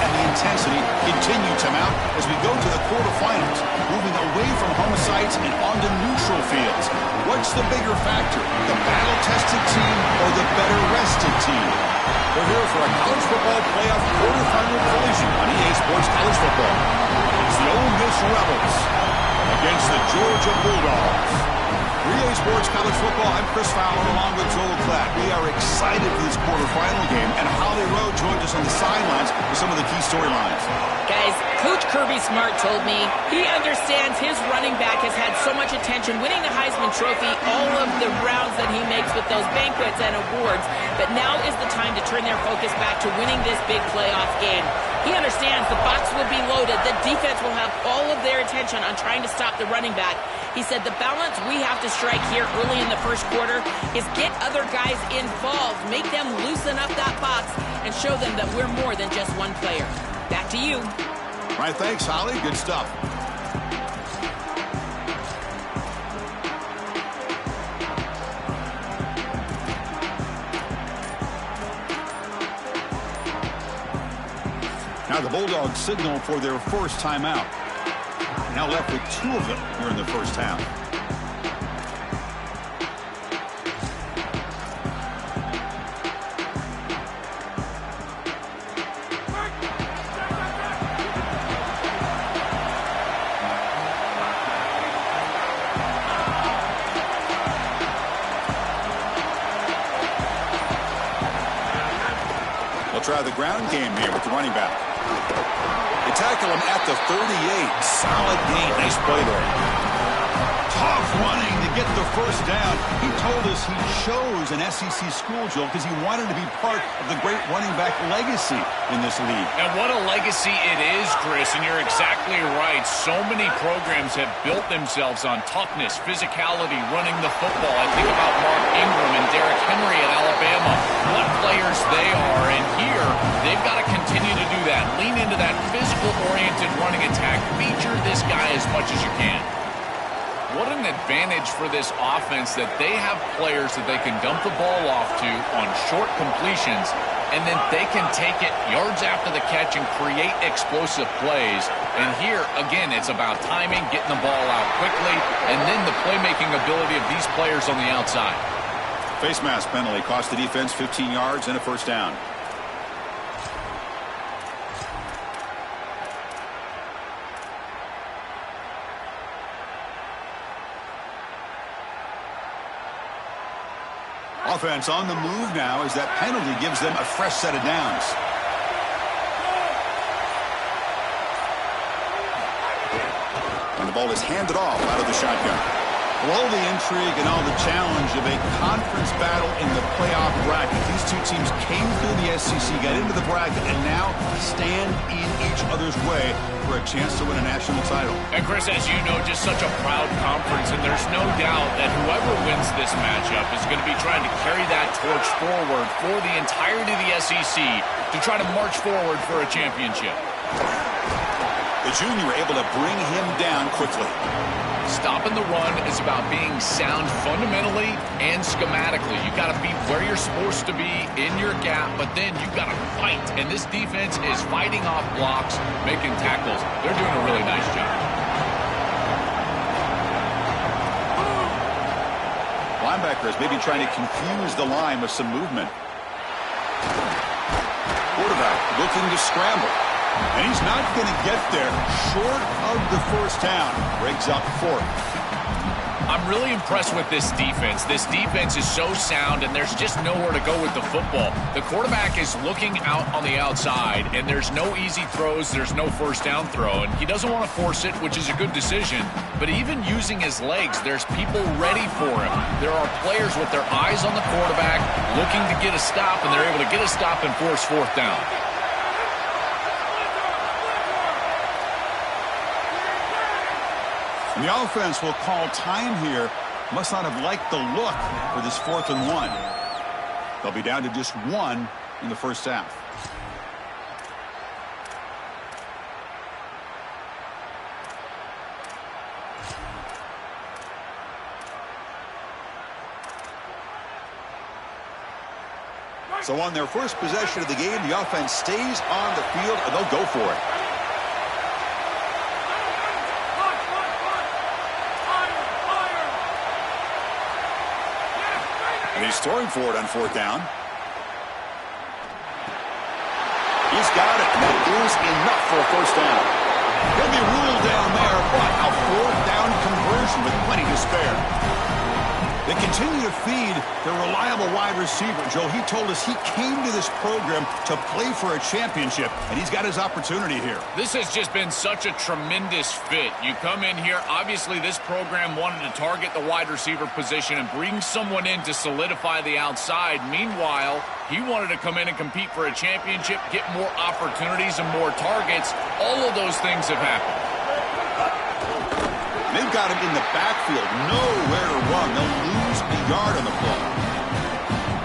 and the intensity continue to mount as we go to the quarterfinals, moving away from home sites and onto neutral fields. What's the bigger factor, the battle-tested team or the better-rested team? We're here for a college football playoff quarterfinal collision on EA Sports College Football. It's the Ole Miss Rebels against the Georgia Bulldogs. For EA Sports College Football, I'm Chris Fowler along with Joel Klatt. We are excited for this quarterfinal game, and Holly Rowe joins us on the sidelines with some of the key storylines. Guys, Coach Kirby Smart told me he understands his running back has had so much attention winning the Heisman Trophy, all of the rounds that he makes with those banquets and awards, but now is the time to turn their focus back to winning this big playoff game. He understands the box will be loaded, the defense will have all of their attention on trying to stop the running back. He said the balance we have to strike here early in the first quarter is get other guys involved, make them loosen up that box, and show them that we're more than just one player. Back to you. All right, thanks, Holly. Good stuff. Now the Bulldogs signal for their first timeout. Now left with 2 of them here in the first half. They'll try the ground game here with the running back. They tackle him at the 38. Solid gain. Nice play there. Tough running to get the first down. He told us he chose an SEC school, Joel, because he wanted to be part of the great running back legacy in this league. And what a legacy it is, Chris, and you're exactly right. So many programs have built themselves on toughness, physicality, running the football. I think about Mark Ingram and Derrick Henry at Alabama. What players they are, and here they've got to continue to do that. Lean into that physical-oriented running attack. Feature this guy as much as you can. What an advantage for this offense that they have players that they can dump the ball off to on short completions, and then they can take it yards after the catch and create explosive plays. And here, again, it's about timing, getting the ball out quickly, and then the playmaking ability of these players on the outside. Face mask penalty cost the defense 15 yards and a first down. Offense on the move now as that penalty gives them a fresh set of downs. And the ball is handed off out of the shotgun. Well, all the intrigue and all the challenge of a conference battle in the playoff bracket. These two teams came through the SEC, got into the bracket, and now stand in each other's way for a chance to win a national title. And Chris, as you know, just such a proud conference, and there's no doubt that whoever wins this matchup is going to be trying to carry that torch forward for the entirety of the SEC to try to march forward for a championship. The junior able to bring him down quickly. Stopping the run is about being sound fundamentally and schematically. You got to be where you're supposed to be in your gap, but then you got to fight. And this defense is fighting off blocks, making tackles. They're doing a really nice job. Linebackers maybe trying to confuse the line with some movement. Quarterback looking to scramble. And he's not going to get there short of the first down. Breaks up 4th. I'm really impressed with this defense. This defense is so sound, and there's just nowhere to go with the football. The quarterback is looking out on the outside, and there's no easy throws. There's no first down throw, and he doesn't want to force it, which is a good decision. But even using his legs, there's people ready for him. There are players with their eyes on the quarterback looking to get a stop, and they're able to get a stop and force 4th down. And the offense will call time here. Must not have liked the look for this 4th and 1. They'll be down to just 1 in the first half. So on their first possession of the game, the offense stays on the field, and they'll go for it. And he's throwing for it on fourth down. He's got it. That is enough for a first down. He'll be ruled down there, but a fourth down conversion with plenty to spare. They continue to feed their reliable wide receiver. Joe, he told us he came to this program to play for a championship, and he's got his opportunity here. This has just been such a tremendous fit. You come in here, obviously this program wanted to target the wide receiver position and bring someone in to solidify the outside. Meanwhile, he wanted to come in and compete for a championship, get more opportunities and more targets. All of those things have happened. They've got him in the backfield, nowhere to run. They'll lose a yard on the play.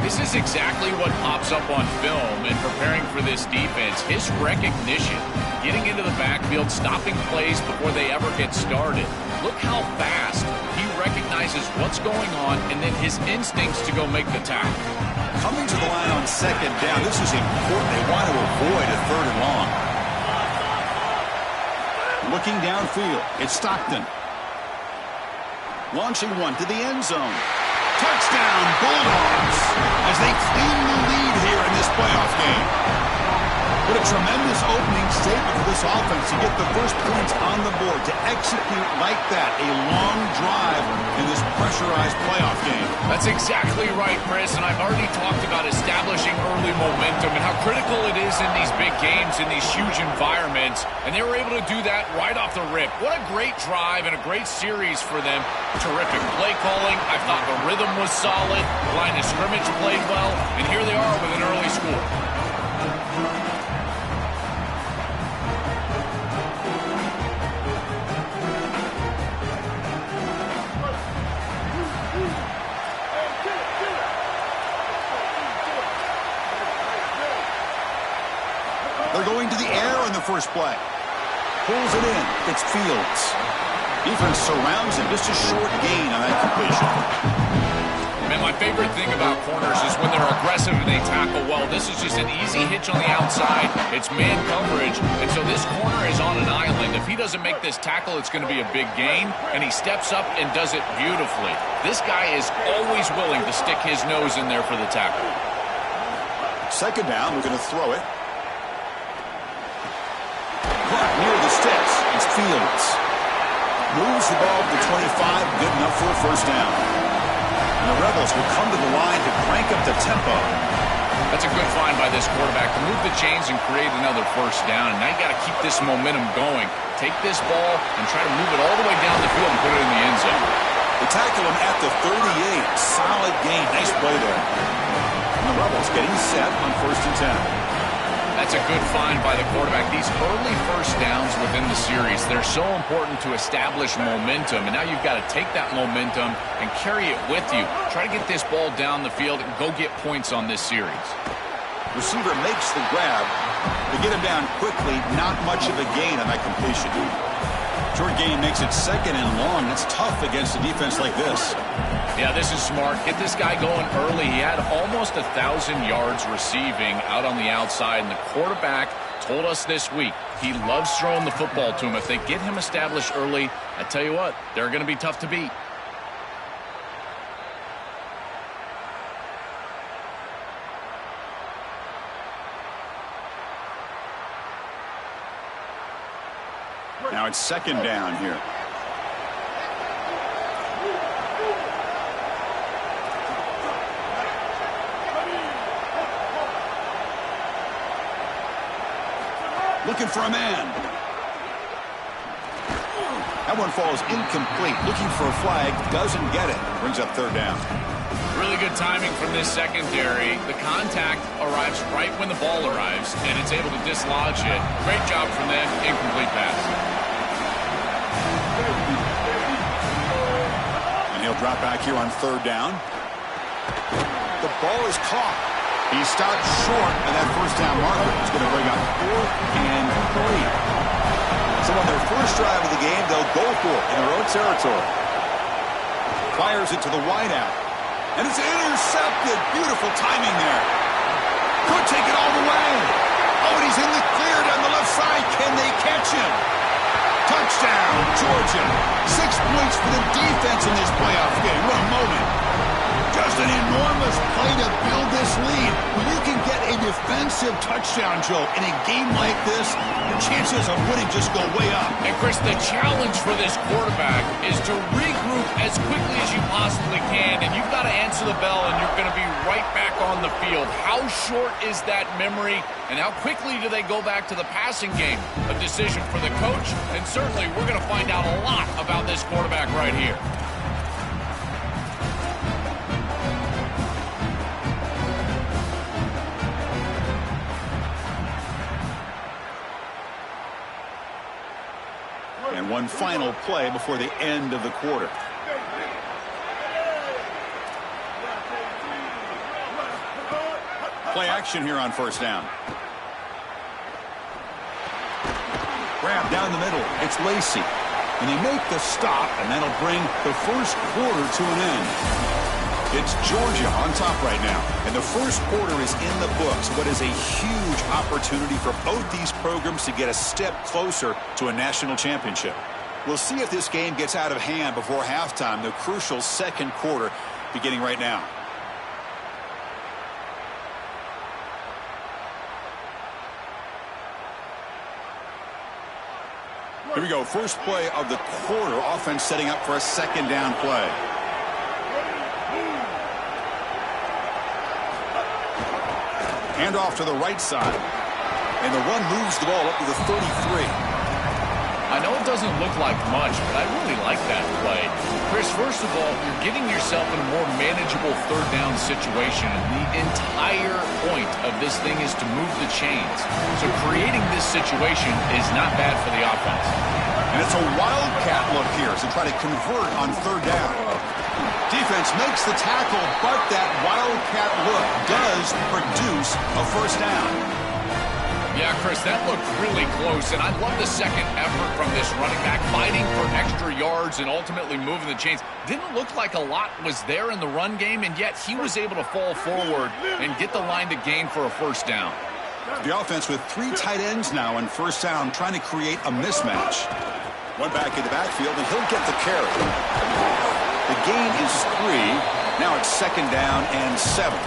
This is exactly what pops up on film in preparing for this defense. His recognition, getting into the backfield, stopping plays before they ever get started. Look how fast he recognizes what's going on and then his instincts to go make the tackle. Coming to the line on second down, this is important. They want to avoid a third and long. Looking downfield, it's Stockton. Launching one to the end zone. Touchdown, Bulldogs, as they clean the lead here in this playoff game. What a tremendous opening statement for this offense to get the first points on the board, to execute like that, a long drive in this pressurized playoff game. That's exactly right, Chris, and I've already talked about establishing early momentum and how critical it is in these big games, in these huge environments, and they were able to do that right off the rip. What a great drive and a great series for them. Terrific play calling. I thought the rhythm was solid. The line of scrimmage played well, and here they are with an early score. They're going to the air on the first play. Pulls it in. It's Fields. Defense surrounds him. Just a short gain on that completion. Man, my favorite thing about corners is when they're aggressive and they tackle well. This is just an easy hitch on the outside. It's man coverage, and so this corner is on an island. If he doesn't make this tackle, it's going to be a big gain, and he steps up and does it beautifully. This guy is always willing to stick his nose in there for the tackle. Second down, we're going to throw it. Near the sticks, it's Fields. Moves the ball to 25, good enough for a first down. And the Rebels will come to the line to crank up the tempo. That's a good find by this quarterback to move the chains and create another first down. And now you got to keep this momentum going. Take this ball and try to move it all the way down the field and put it in the end zone. They tackle him at the 38. Solid gain. Nice play there. And the Rebels getting set on first and 10. That's a good find by the quarterback. These early first downs within the series, they're so important to establish momentum. And now you've got to take that momentum and carry it with you. Try to get this ball down the field and go get points on this series. Receiver makes the grab. They get him down quickly. Not much of a gain on that completion. Short gain makes it second and long. It's tough against a defense like this. Yeah, this is smart. Get this guy going early. He had almost 1,000 yards receiving out on the outside, and the quarterback told us this week he loves throwing the football to him. If they get him established early, I tell you what, they're going to be tough to beat. Now it's second down here. Looking for a man. That one falls incomplete. Looking for a flag. Doesn't get it. Brings up third down. Really good timing from this secondary. The contact arrives right when the ball arrives, and it's able to dislodge it. Great job from them. Incomplete pass. And he'll drop back here on third down. The ball is caught. He stopped short of that first down marker. It's going to bring up 4th and 3. So on their first drive of the game, they'll go for it in their own territory. Fires it to the wideout. And it's intercepted. Beautiful timing there. Could take it all the way. Oh, and he's in the clear down the left side. Can they catch him? Touchdown, Georgia. 6 points for the defense in this playoff game. What a moment. Just an enormous play to build this lead. When you can get a defensive touchdown, Joe, in a game like this, your chances of winning just go way up. And, Chris, the challenge for this quarterback is to regroup as quickly as you possibly can, and you've got to answer the bell, and you're going to be right back on the field. How short is that memory, and how quickly do they go back to the passing game? A decision for the coach, and certainly we're going to find out a lot about this quarterback right here. And one final play before the end of the quarter. Play action here on first down. Grab down the middle. It's Lacy. And they make the stop, and that'll bring the first quarter to an end. It's Georgia on top right now, and the first quarter is in the books. What is a huge opportunity for both these programs to get a step closer to a national championship. We'll see if this game gets out of hand before halftime, the crucial second quarter beginning right now. Here we go, first play of the quarter, offense setting up for a second down play. Hand off to the right side. And the run moves the ball up to the 33. I know it doesn't look like much, but I really like that play. Chris, first of all, you're getting yourself in a more manageable third down situation. And the entire point of this thing is to move the chains. So creating this situation is not bad for the offense. And it's a wildcat look here to try to convert on third down. Defense makes the tackle, but that wildcat look does produce a first down. Yeah, Chris, that looked really close, and I love the second effort from this running back, fighting for extra yards and ultimately moving the chains. Didn't look like a lot was there in the run game, and yet he was able to fall forward and get the line to gain for a first down. The offense with 3 tight ends now in first down, trying to create a mismatch. One back in the backfield, and he'll get the carry. The gain is 3. Now it's second down and 7.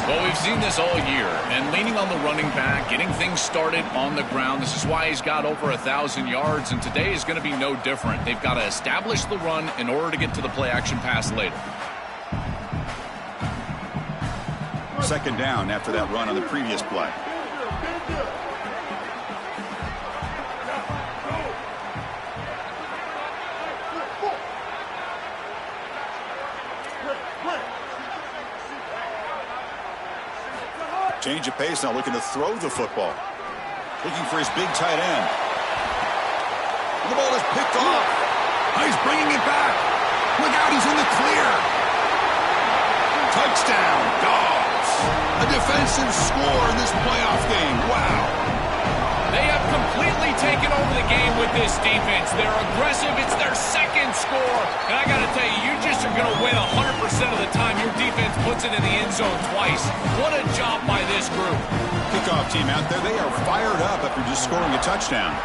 Well, we've seen this all year, and leaning on the running back, getting things started on the ground. This is why he's got over 1,000 yards, and today is going to be no different. They've got to establish the run in order to get to the play-action pass later. Second down after that run on the previous play. Change of pace now, looking to throw the football. Looking for his big tight end. And the ball is picked off. Oh, he's bringing it back. Look out, he's in the clear. Touchdown, Dogs. A defensive score in this playoff game. Wow. They have completely taken over the game with this defense. They're aggressive. It's their second score. And I got to tell you, you just are going to win 100% of the time your defense puts it in the end zone twice. What a job by this group. Kickoff team out there. They are fired up after just scoring a touchdown.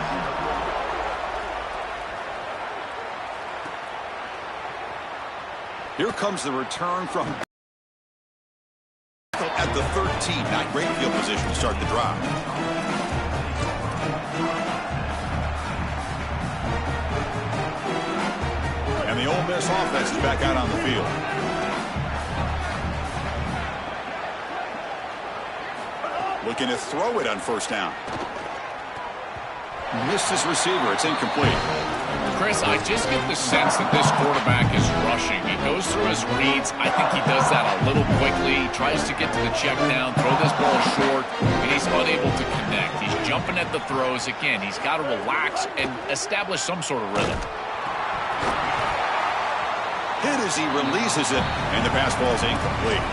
Here comes the return from at the 13. Not great field position to start the drive. And the Ole Miss offense is back out on the field. Looking to throw it on first down. Missed his receiver. It's incomplete. Chris, I just get the sense that this quarterback is rushing. He goes through his reads. I think he does that a little quickly. He tries to get to the check down, throw this ball short, and he's unable to connect. He's jumping at the throws. Again, he's got to relax and establish some sort of rhythm. Hit as he releases it, and the pass ball is incomplete.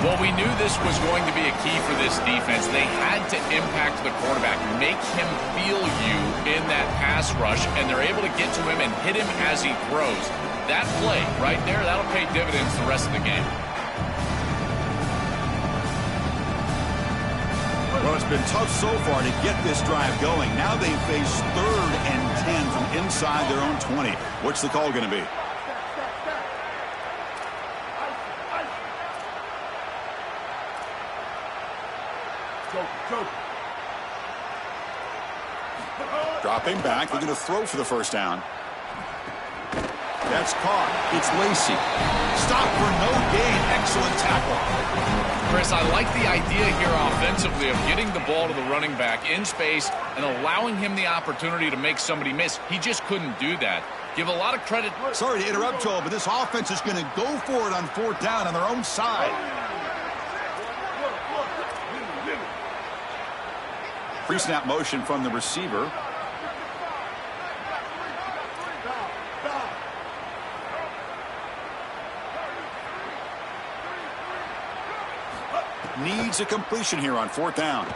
Well, we knew this was going to be a key for this defense. They had to impact the quarterback, make him feel you in that pass rush, and they're able to get to him and hit him as he throws. That play right there, that'll pay dividends the rest of the game. Well, it's been tough so far to get this drive going. Now they face 3rd and 10 from inside their own 20. What's the call going to be? Dropping back, they're going to throw for the first down. That's caught. It's Lacy. Stop for no gain. Excellent tackle. Chris, I like the idea here offensively of getting the ball to the running back in space and allowing him the opportunity to make somebody miss. He just couldn't do that. Give a lot of credit. Sorry to interrupt, Joel, but this offense is going to go for it on 4th down on their own side. Pre-snap motion from the receiver. Needs a completion here on 4th down.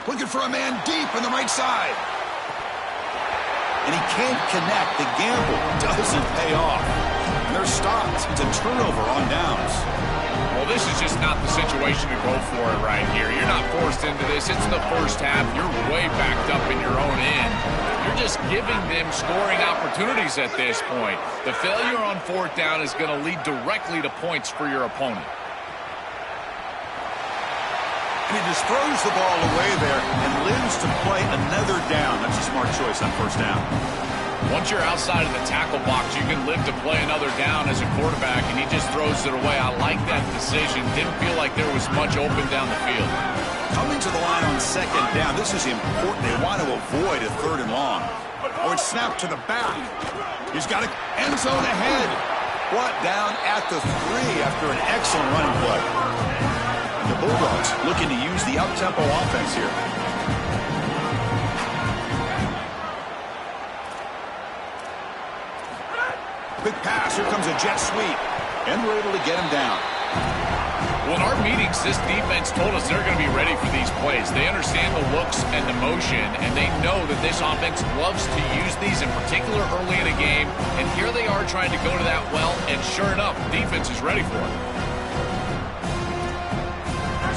Looking for a man deep on the right side. And he can't connect. The gamble doesn't pay off. And they're stopped. It's a turnover on downs. Well, this is just not the situation to go for it right here. You're not forced into this. It's the first half. You're way backed up in your own end. You're just giving them scoring opportunities at this point. The failure on 4th down is going to lead directly to points for your opponent. And he just throws the ball away there and lives to play another down. That's a smart choice on 1st down. Once you're outside of the tackle box, you can live to play another down as a quarterback, and he just throws it away. I like that decision. Didn't feel like there was much open down the field. Coming to the line on 2nd down, this is important. They want to avoid a 3rd and long. Oh, it's snapped to the back. He's got an end zone ahead. Brought down at the 3 after an excellent running play. The Bulldogs looking to use the up-tempo offense here. Quick pass. Here comes a jet sweep. And we're able to get him down. Well, in our meetings, this defense told us they're going to be ready for these plays. They understand the looks and the motion, and they know that this offense loves to use these, in particular early in a game. And here they are trying to go to that well, and sure enough, the defense is ready for it.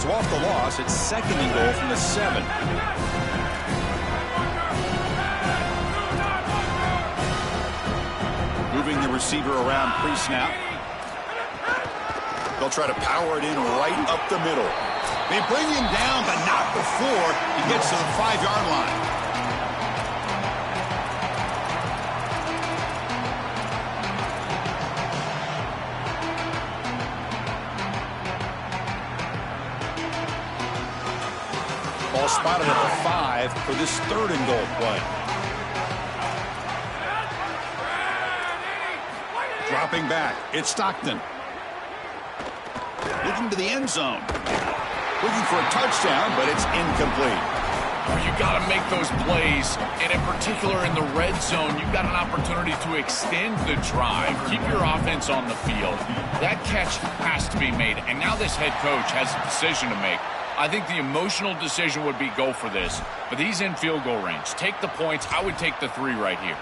So off the loss, it's 2nd and goal from the 7. Moving the receiver around pre-snap. They'll try to power it in right up the middle. They bring him down, but not before he gets to the 5-yard line. Ball spotted at the 5 for this 3rd and goal play. Dropping back, it's Stockton. Looking to the end zone. Looking for a touchdown, but it's incomplete. Oh, you got to make those plays, and in particular in the red zone, you've got an opportunity to extend the drive, keep your offense on the field. That catch has to be made, and now this head coach has a decision to make. I think the emotional decision would be go for this, but he's in field goal range. Take the points. I would take the 3 right here.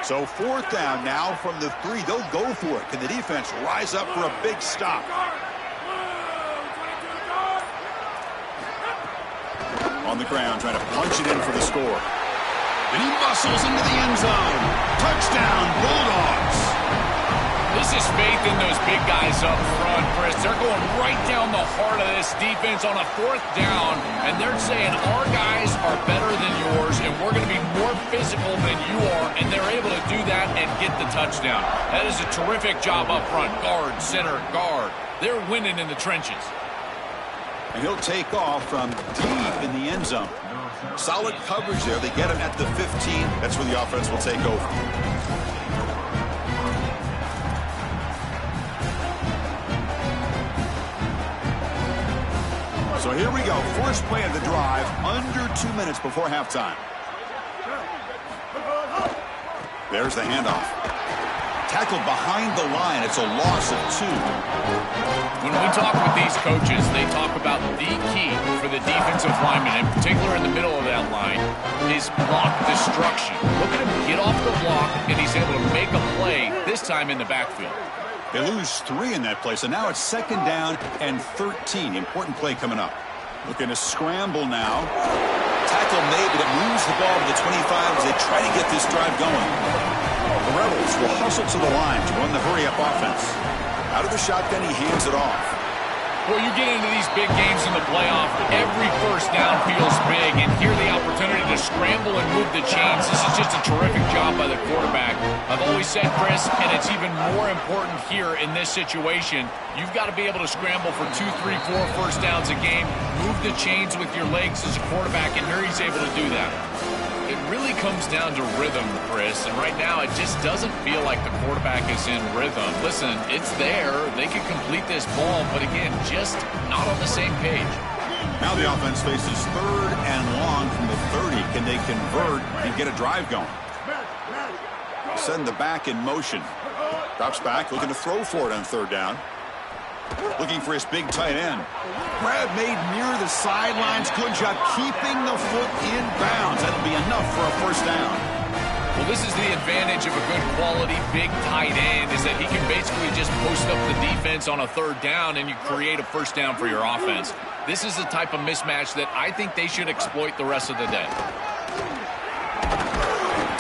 So 4th down now from the 3. They'll go for it. Can the defense rise up for a big stop? On the ground, trying to punch it in for the score. And he muscles into the end zone. Touchdown, Bulldogs. This is faith in those big guys up front, Chris. They're going right down the heart of this defense on a 4th down, and they're saying our guys are better than yours, and we're going to be more physical than you are, and they're able to do that and get the touchdown. That is a terrific job up front. Guard, center, guard. They're winning in the trenches. And he'll take off from deep in the end zone. Solid coverage there. They get him at the 15. That's where the offense will take over. So here we go. First play of the drive, under 2 minutes before halftime. There's the handoff. Tackled behind the line. It's a loss of 2. When we talk with these coaches, they talk about the key for the defensive lineman, in particular in the middle of that line, is block destruction. Look at him get off the block, and he's able to make a play, this time in the backfield. They lose 3 in that play, so now it's 2nd down and 13. Important play coming up. Looking to scramble now. Tackle made, but it moves the ball to the 25 as they try to get this drive going. The Rebels will hustle to the line to run the hurry-up offense. Out of the shotgun, he hands it off. Well, you get into these big games in the playoff, every first down feels big, and here the opportunity to scramble and move the chains. This is just a terrific job by the quarterback. I've always said, Chris, and it's even more important here in this situation, you've got to be able to scramble for 2, 3, 4 first downs a game, move the chains with your legs as a quarterback, and here he's able to do that. It really comes down to rhythm, Chris, and right now it just doesn't feel like the quarterback is in rhythm. Listen, it's there. They can complete this ball, but again, just not on the same page. Now the offense faces 3rd and long from the 30. Can they convert and get a drive going? Send the back in motion. Drops back, looking to throw for it on 3rd down. Looking for his big tight end. Grab made near the sidelines. Good job keeping the foot in bounds. That'll be enough for a first down. Well, this is the advantage of a good quality big tight end, is that he can basically just post up the defense on a 3rd down and you create a first down for your offense. This is the type of mismatch that I think they should exploit the rest of the day.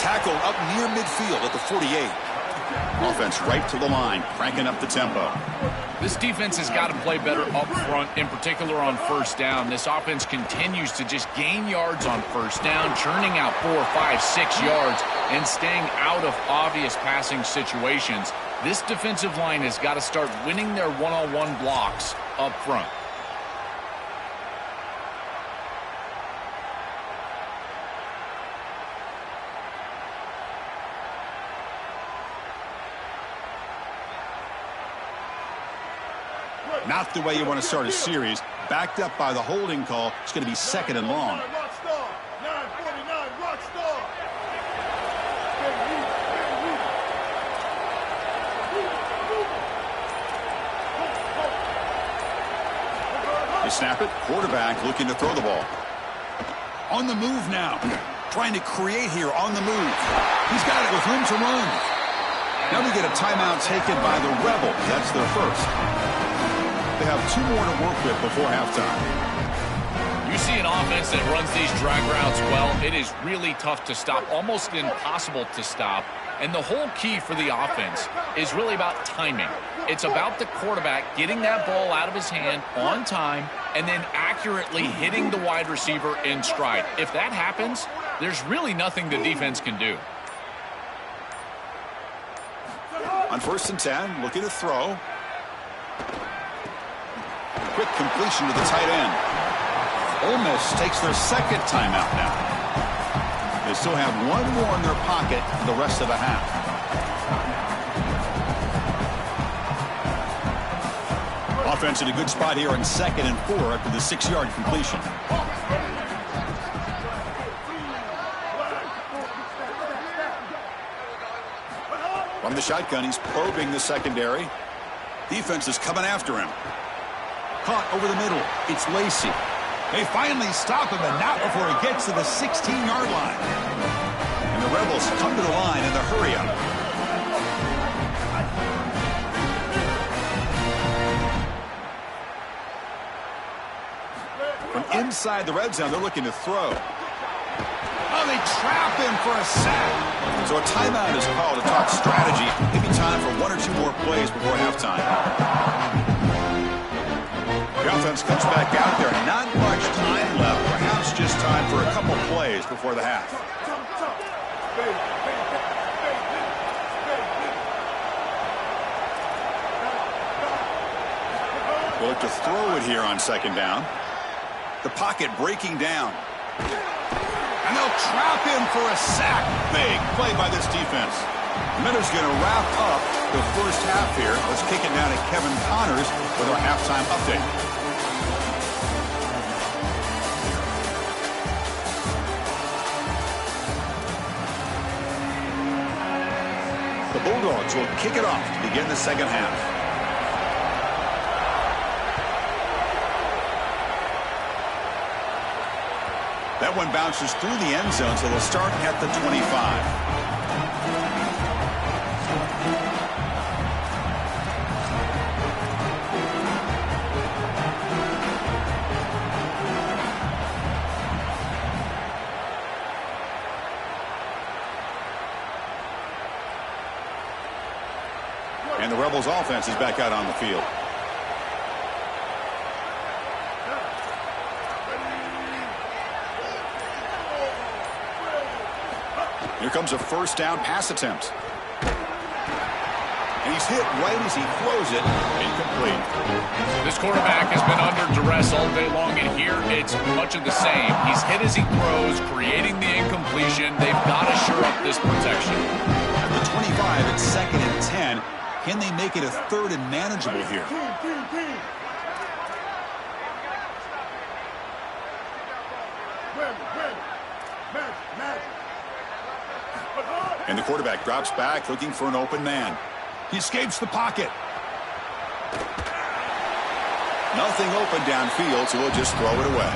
Tackle up near midfield at the 48. Offense right to the line, cranking up the tempo. This defense has got to play better up front, in particular on first down. This offense continues to just gain yards on first down, churning out 4, 5, 6 yards, and staying out of obvious passing situations. This defensive line has got to start winning their one-on-one blocks up front. Not the way you want to start a series. Backed up by the holding call. It's going to be 2nd and long. They snap it. Quarterback looking to throw the ball. On the move now. Trying to create here on the move. He's got it with room to run. Now we get a timeout taken by the Rebels. That's their first. They have 2 more to work with before halftime. You see an offense that runs these drag routes well, it is really tough to stop, almost impossible to stop. And the whole key for the offense is really about timing. It's about the quarterback getting that ball out of his hand on time and then accurately hitting the wide receiver in stride. If that happens, there's really nothing the defense can do. On 1st and 10, looking to throw. Quick completion to the tight end. Ole Miss takes their 2nd timeout now. They still have 1 more in their pocket for the rest of the half. Offense in a good spot here on 2nd and 4 after the 6-yard completion. From the shotgun, he's probing the secondary. Defense is coming after him. Caught over the middle. It's Lacey. They finally stop him, and not before he gets to the 16-yard line. And the Rebels come to the line in the hurry-up. From inside the red zone, they're looking to throw. Oh, they trap him for a sack. So a timeout is called to talk strategy. Maybe time for 1 or 2 more plays before halftime. The offense comes back out there. Not much time left. Perhaps just time for a couple plays before the half. We'll look to throw it here on 2nd down. The pocket breaking down. And they'll trap him for a sack. Big play by this defense. Miller's going to wrap up the first half here. Let's kick it down to Kevin Connors with our halftime update. The Bulldogs will kick it off to begin the 2nd half. That one bounces through the end zone, so they'll start at the 25. And the Rebels offense is back out on the field. Here comes a first down pass attempt. And he's hit right as he throws it. Incomplete. This quarterback has been under duress all day long, and here it's much of the same. He's hit as he throws, creating the incompletion. They've got to shore up this protection. At the 25, it's 2nd and 10. Can they make it a 3rd and manageable here? And the quarterback drops back, looking for an open man. He escapes the pocket. Nothing open downfield, so we'll just throw it away.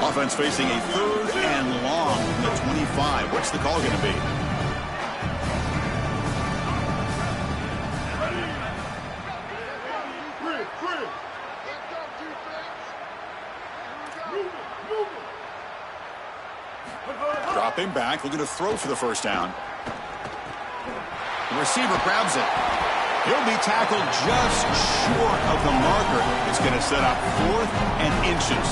Offense facing a 3rd and long from the 25. What's the call going to be? Dropping back, looking to throw for the first down. The receiver grabs it. He'll be tackled just short of the marker. It's going to set up 4th and inches.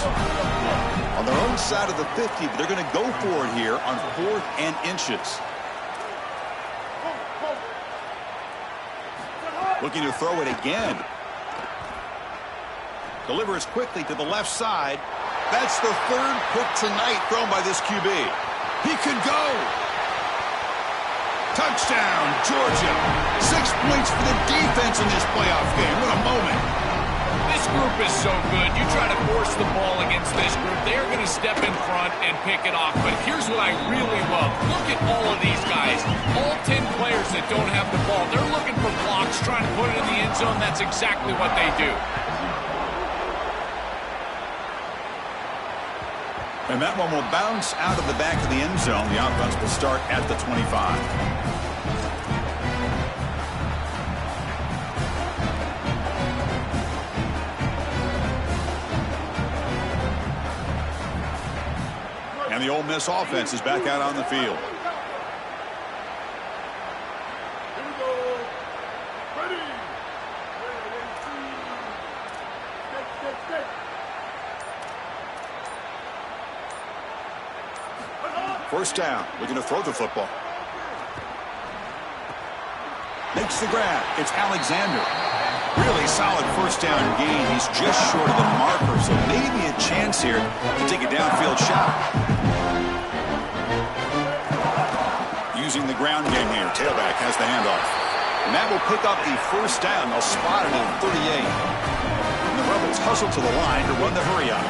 On their own side of the 50, but they're going to go for it here on 4th and inches. Looking to throw it again. Delivers quickly to the left side. That's the 3rd pick tonight thrown by this QB. He could go. Touchdown, Georgia. 6 points for the defense in this playoff game. What a moment. This group is so good. You try to force the ball against this group, they're going to step in front and pick it off. But here's what I really love. Look at all of these guys. All 10 players that don't have the ball. They're looking for blocks, trying to put it in the end zone. That's exactly what they do. And that one will bounce out of the back of the end zone. The offense will start at the 25. And the Ole Miss offense is back out on the field. Here we go. Ready. Step. First down, looking to throw the football. Makes the grab. It's Alexander. Really solid first down gain. He's just short of the marker, so maybe a chance here to take a downfield shot. Using the ground game here. Tailback has the handoff. And that will pick up the first down. They'll spot it at 38. And the Rebels hustle to the line to run the hurry up.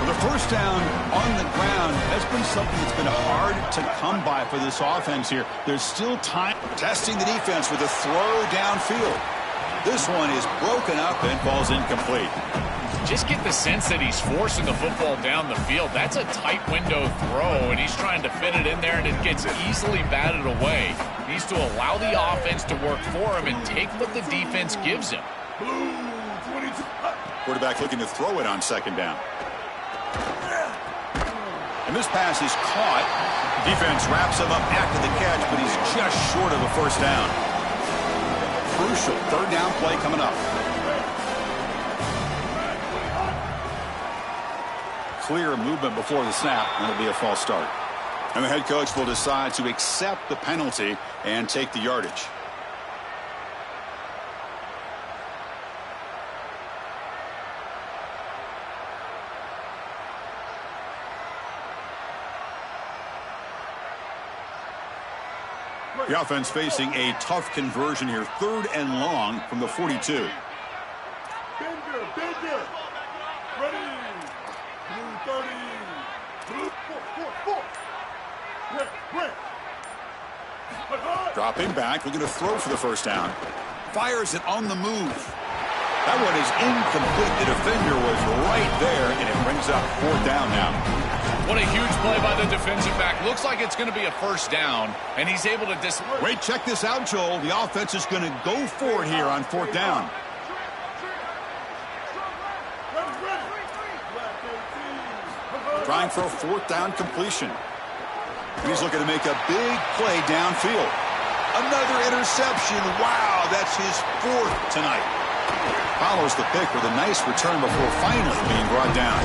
The first down on the ground has been something that's been hard to come by for this offense here. There's still time. Testing the defense with a throw downfield. This one is broken up and falls incomplete. Just get the sense that he's forcing the football down the field. That's a tight window throw, and he's trying to fit it in there, and it gets easily batted away. He needs to allow the offense to work for him and take what the defense gives him. Quarterback looking to throw it on 2nd down. And this pass is caught. Defense wraps him up after the catch, but he's just short of a first down. Crucial 3rd down play coming up. Clear movement before the snap, and it'll be a false start. And the head coach will decide to accept the penalty and take the yardage. The offense facing a tough conversion here. 3rd and long from the 42. Bender. Ready. Blue 30. 4. Red. Dropping back, looking to throw for the first down. Fires it on the move. That one is incomplete. The defender was right there, and it brings up fourth down now. What a huge play by the defensive back. Looks like it's going to be a first down, and he's able to Wait, check this out, Joel. The offense is going to go for it here on fourth down. Trying for a fourth down completion. He's looking to make a big play downfield. Another interception. Wow, that's his fourth tonight. Follows the pick with a nice return before finally being brought down.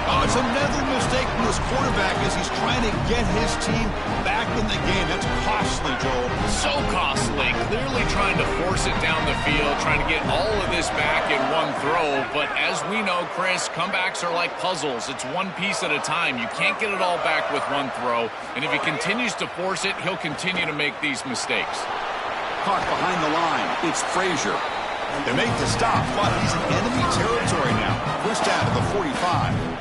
Oh, it's another mistake from this quarterback as he's trying to get his team back in the game. That's costly, Joel. So costly. Clearly trying to force it down the field, trying to get all of this back in one throw. But as we know, Chris, comebacks are like puzzles. It's one piece at a time. You can't get it all back with one throw. And if he continues to force it, he'll continue to make these mistakes. Caught behind the line. It's Frazier. They make the stop, but he's in enemy territory now. First down to the 45.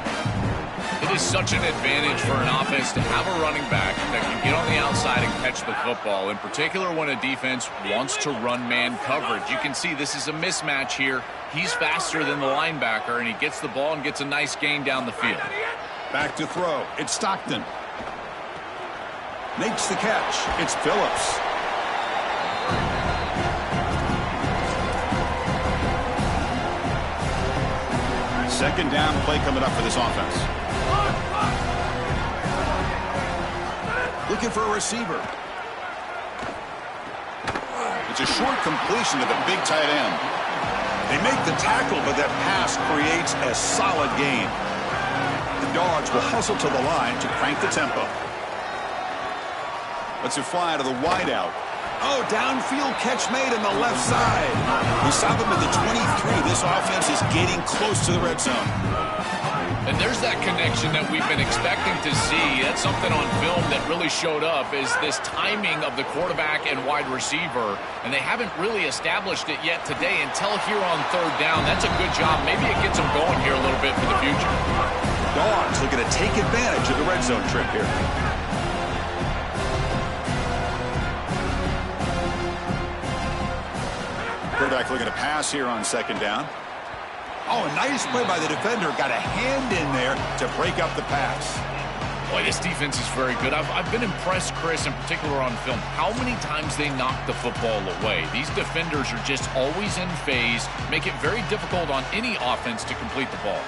It is such an advantage for an offense to have a running back that can get on the outside and catch the football, in particular when a defense wants to run man coverage. You can see this is a mismatch here. He's faster than the linebacker, and he gets the ball and gets a nice gain down the field. Back to throw. It's Stockton. Makes the catch. It's Phillips. Second down play coming up for this offense. Looking for a receiver. It's a short completion to the big tight end. They make the tackle, but that pass creates a solid gain. The Dogs will hustle to the line to crank the tempo. Lets it fly to the wideout. Oh, downfield catch made on the left side. We stop him at the 23. This offense is getting close to the red zone. And there's that connection that we've been expecting to see. That's something on film that really showed up, is this timing of the quarterback and wide receiver. And they haven't really established it yet today until here on third down. That's a good job. Maybe it gets them going here a little bit for the future. Dogs looking to take advantage of the red zone trip here. Quarterback looking to pass here on second down. Oh, a nice play by the defender. Got a hand in there to break up the pass. Boy, this defense is very good. I've been impressed, Chris, in particular on film, how many times they knock the football away. These defenders are just always in phase, make it very difficult on any offense to complete the ball.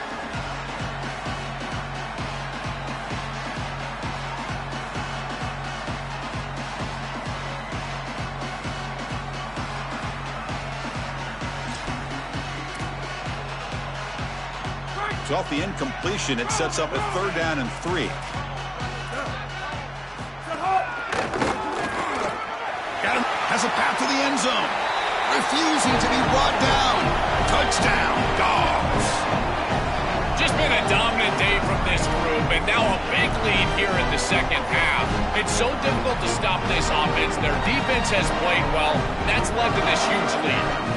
So off the incompletion, it sets up a third down and 3. Got him. Has a path to the end zone. Refusing to be brought down. Touchdown, Dogs. Just been a dominant day from this group, and now a big lead here in the second half. It's so difficult to stop this offense. Their defense has played well. That's led to this huge lead.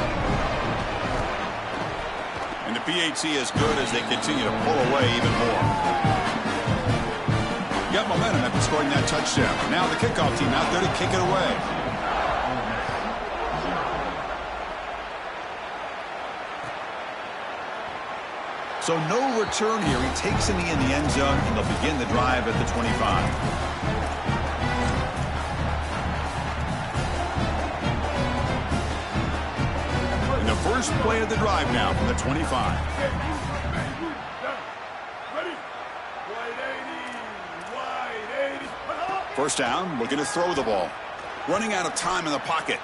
And the PAT is good as they continue to pull away even more. Got momentum after scoring that touchdown. Now the kickoff team out there to kick it away. So no return here. He takes a knee in the end zone, and they'll begin the drive at the 25. First play of the drive now from the 25. First down, looking to throw the ball. Running out of time in the pocket.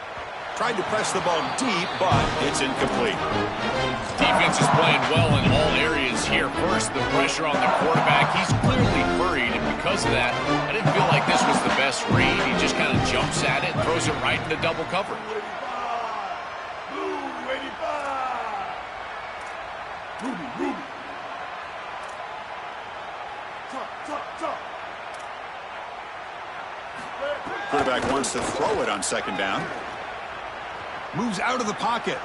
Tried to press the ball deep, but it's incomplete. Defense is playing well in all areas here. First, the pressure on the quarterback. He's clearly hurried, and because of that, I didn't feel like this was the best read. He just kind of jumps at it and throws it right into double cover. Quarterback wants to throw it on second down. Moves out of the pocket.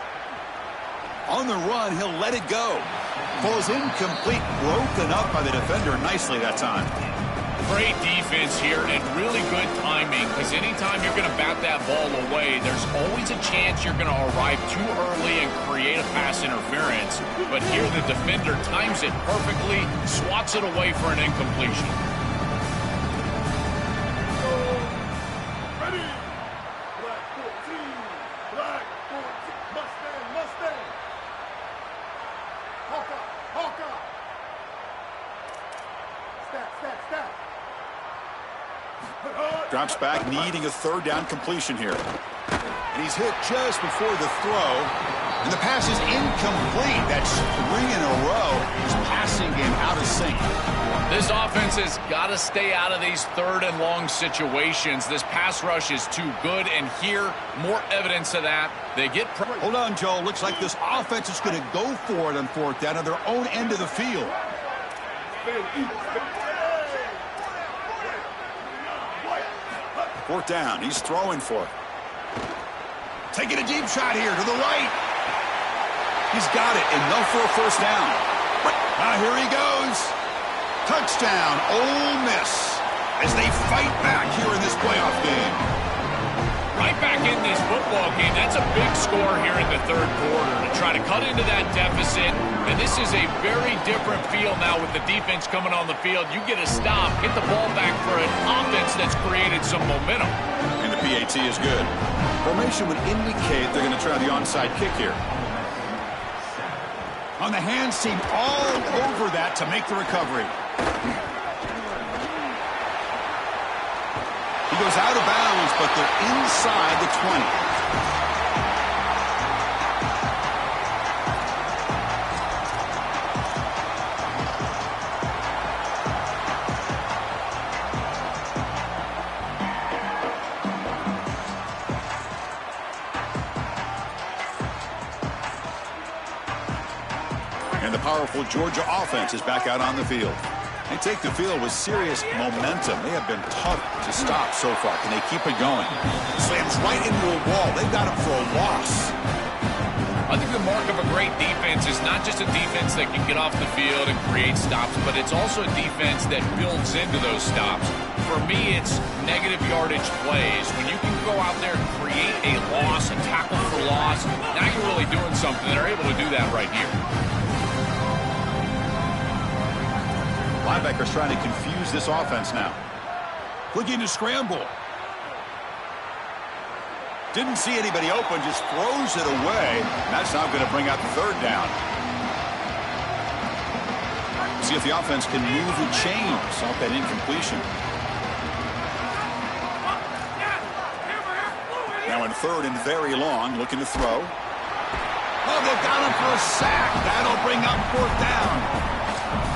On the run, he'll let it go. Falls incomplete, broken up by the defender nicely that time. Great defense here and really good timing because is anytime you're going to bat that ball away, there's always a chance you're going to arrive too early and create a pass interference. But here the defender times it perfectly, swats it away for an incompletion. Ready. Black 14. Black 14. Mustang, Mustang. Hawkeye, Hawkeye. Stat. Drops back, needing a third down completion here. And he's hit just before the throw. And the pass is incomplete. That's 3 in a row. His passing game out of sync. This offense has got to stay out of these third and long situations. This pass rush is too good, and here, more evidence of that. They get... Hold on, Joe. Looks like this offense is going to go for it on fourth down at their own end of the field. Fourth down. He's throwing for it. Taking a deep shot here to the right. He's got it. Enough for a first down. Now here he goes. Touchdown, Ole Miss, as they fight back here in this playoff game. Right back in this football game. That's a big score here in the third quarter to try to cut into that deficit. And this is a very different feel now with the defense coming on the field. You get a stop, get the ball back for an offense that's created some momentum. And the PAT is good. Formation would indicate they're going to try the onside kick here. On the hands team all over that to make the recovery. He goes out of bounds, but they're inside the 20. And the powerful Georgia offense is back out on the field. They take the field with serious momentum. They have been tough to stop so far. Can they keep it going? Slams right into a wall. They've got him for a loss. I think the mark of a great defense is not just a defense that can get off the field and create stops, but it's also a defense that builds into those stops. For me, it's negative yardage plays. When you can go out there and create a loss, a tackle for loss, now you're really doing something. They're able to do that right here. Linebackers trying to confuse this offense now. Looking to scramble. Didn't see anybody open, just throws it away. And that's not going to bring out the third down. See if the offense can move the chains off that incompletion. Now in third and very long, looking to throw. Oh, they've got him for a sack. That'll bring up fourth down.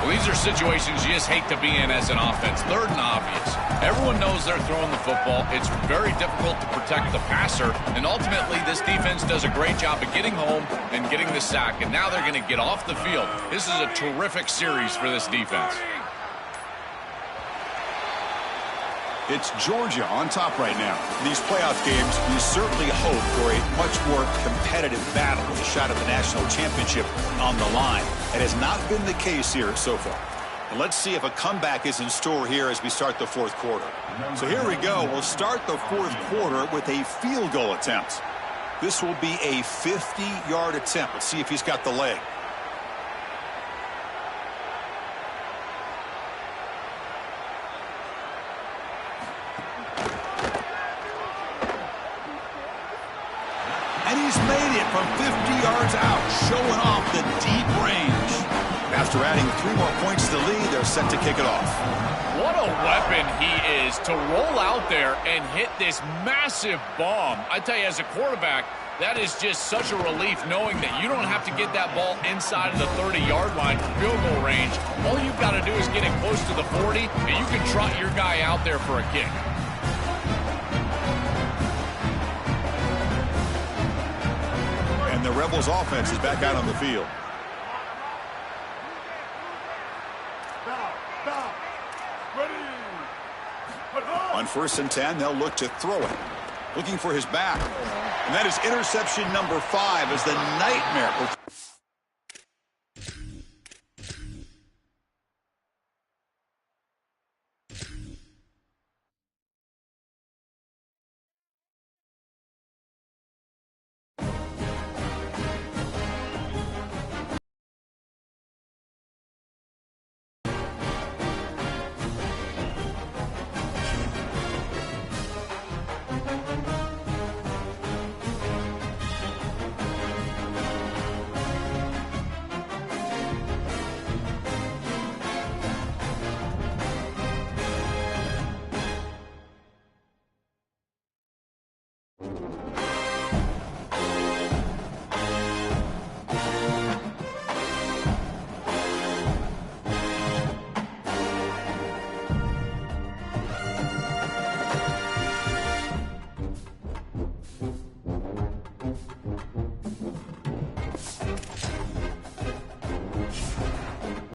Well, these are situations you just hate to be in as an offense. Third and obvious. Everyone knows they're throwing the football. It's very difficult to protect the passer. And ultimately, this defense does a great job of getting home and getting the sack. And now they're going to get off the field. This is a terrific series for this defense. It's Georgia on top right now. In these playoff games, we certainly hope for a much more competitive battle with a shot at the national championship on the line. It has not been the case here so far. And let's see if a comeback is in store here as we start the fourth quarter. So here we go. We'll start the fourth quarter with a field goal attempt. This will be a 50-yard attempt. Let's see if he's got the leg. And he's made it from 50 yards out, showing off the deep range. After adding 3 more points to the lead, they're set to kick it off. What a weapon he is to roll out there and hit this massive bomb. I tell you, as a quarterback, that is just such a relief knowing that you don't have to get that ball inside of the 30-yard line for field goal range. All you've got to do is get it close to the 40, and you can trot your guy out there for a kick. And the Rebels offense is back out on the field. On 1st and 10, they'll look to throw it. Looking for his back. And that is interception number 5 as the nightmare. Step.